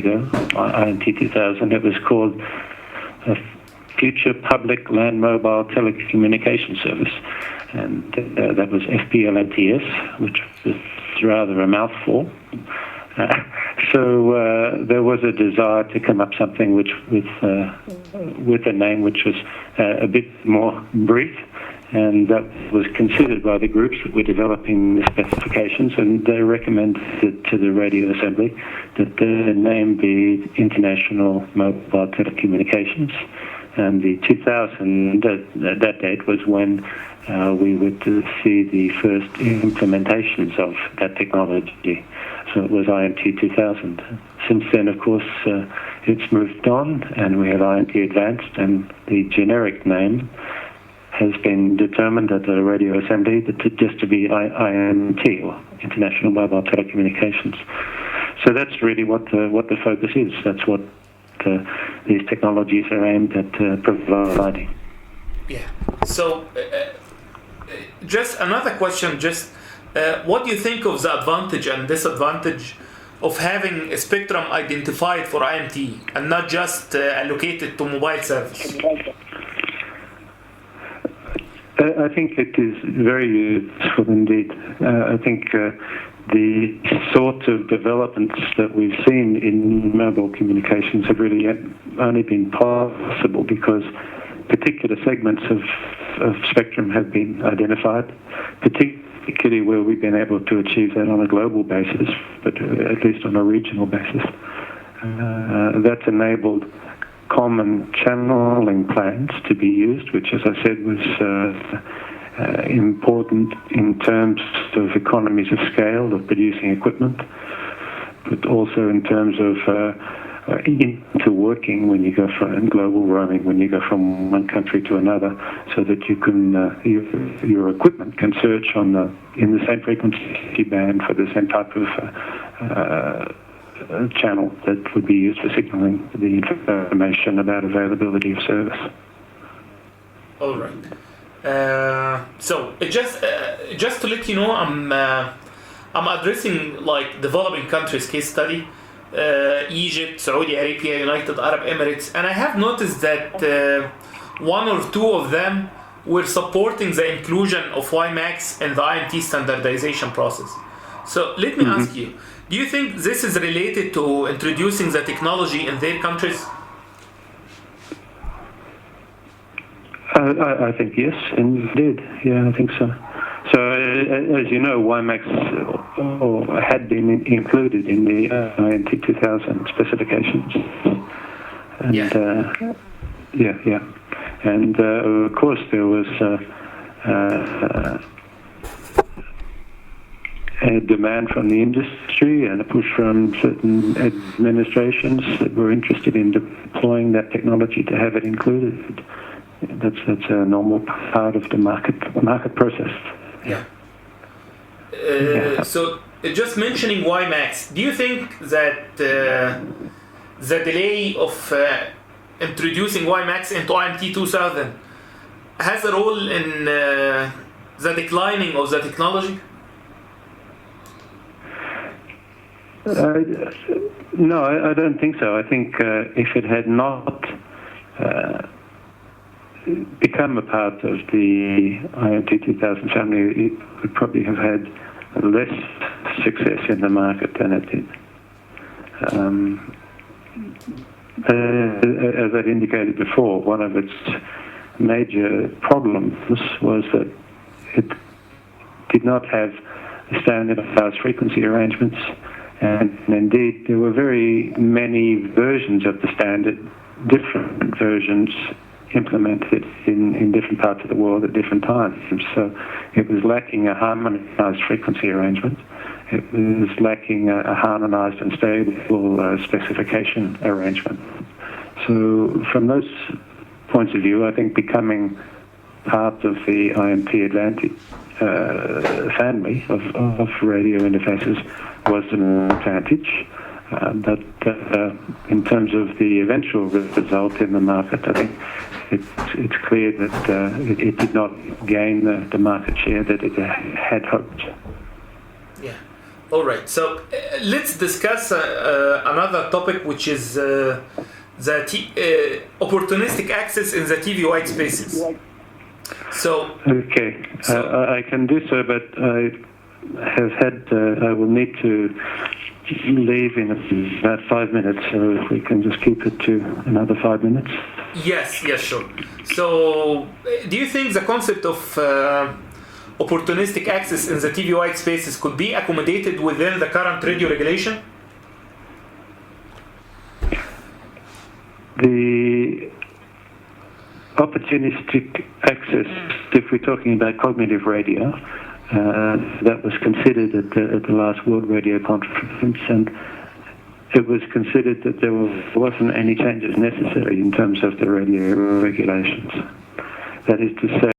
ago, INT 2000. It was called a Future Public Land Mobile Telecommunication Service, and that was FPLATS, which was rather a mouthful. So there was a desire to come up something with a name which was a bit more brief, and that was considered by the groups that were developing the specifications, and they recommended to the Radio Assembly that the name be International Mobile Telecommunications. And the 2000, that date was when we were to see the first implementations of that technology. So it was IMT 2000. Since then, of course, it's moved on, and we have IMT Advanced, and the generic name has been determined at the Radio Assembly just to be IMT, or International Mobile Telecommunications. So that's really what the focus is. That's what these technologies are aimed at providing. Yeah. So, just another question. What do you think of the advantage and disadvantage of having a spectrum identified for IMT and not just allocated to mobile service? I think it is very useful indeed. I think the sort of developments that we've seen in mobile communications have really only been possible because particular segments of spectrum have been identified, particularly where we've been able to achieve that on a global basis, but at least on a regional basis. That's enabled common channeling plans to be used, which, as I said, was important in terms of economies of scale of producing equipment, but also in terms of interworking when you go from global roaming, when you go from one country to another, so that you can your equipment can search in the same frequency band for the same type of channel that would be used for signaling the information about availability of service. All right. So just to let you know, I'm addressing like developing countries case study, Egypt, Saudi Arabia, United Arab Emirates, and I have noticed that one or two of them were supporting the inclusion of WiMAX in the IMT standardization process. So let me ask you, do you think this is related to introducing the technology in their countries? I think yes, indeed. Yeah, I think so. So, as you know, WiMAX had been included in the INT 2000 specifications. And, yeah. And, of course, there was a demand from the industry and a push from certain administrations that were interested in deploying that technology to have it included. That's a normal part of the market process. Yeah. So, just mentioning WiMAX, do you think that the delay of introducing WiMAX into IMT 2000 has a role in the declining of the technology? No, I don't think so. I think if it had not become a part of the IMT 2000 family, it would probably have had less success in the market than it did. As I've indicated before, one of its major problems was that it did not have standardized frequency arrangements, and indeed there were very many versions of the standard, different versions implemented in different parts of the world at different times. So it was lacking a harmonized frequency arrangement. It was lacking a harmonized and stable specification arrangement. So from those points of view, I think becoming part of the IMT Advantage family of radio interfaces was an advantage. But in terms of the eventual result in the market, I think it's clear that it did not gain the market share that it had hoped. Yeah. All right. So let's discuss another topic, which is opportunistic access in the TV white spaces. So. Okay, I can do so, but I will need to leave in about 5 minutes, so if we can just keep it to another 5 minutes. Yes, sure. So, do you think the concept of opportunistic access in the TV white spaces could be accommodated within the current radio regulation? The opportunistic access, if we're talking about cognitive radio, that was considered at the last World Radio Conference, and it was considered that there wasn't any changes necessary in terms of the radio regulations. That is to say,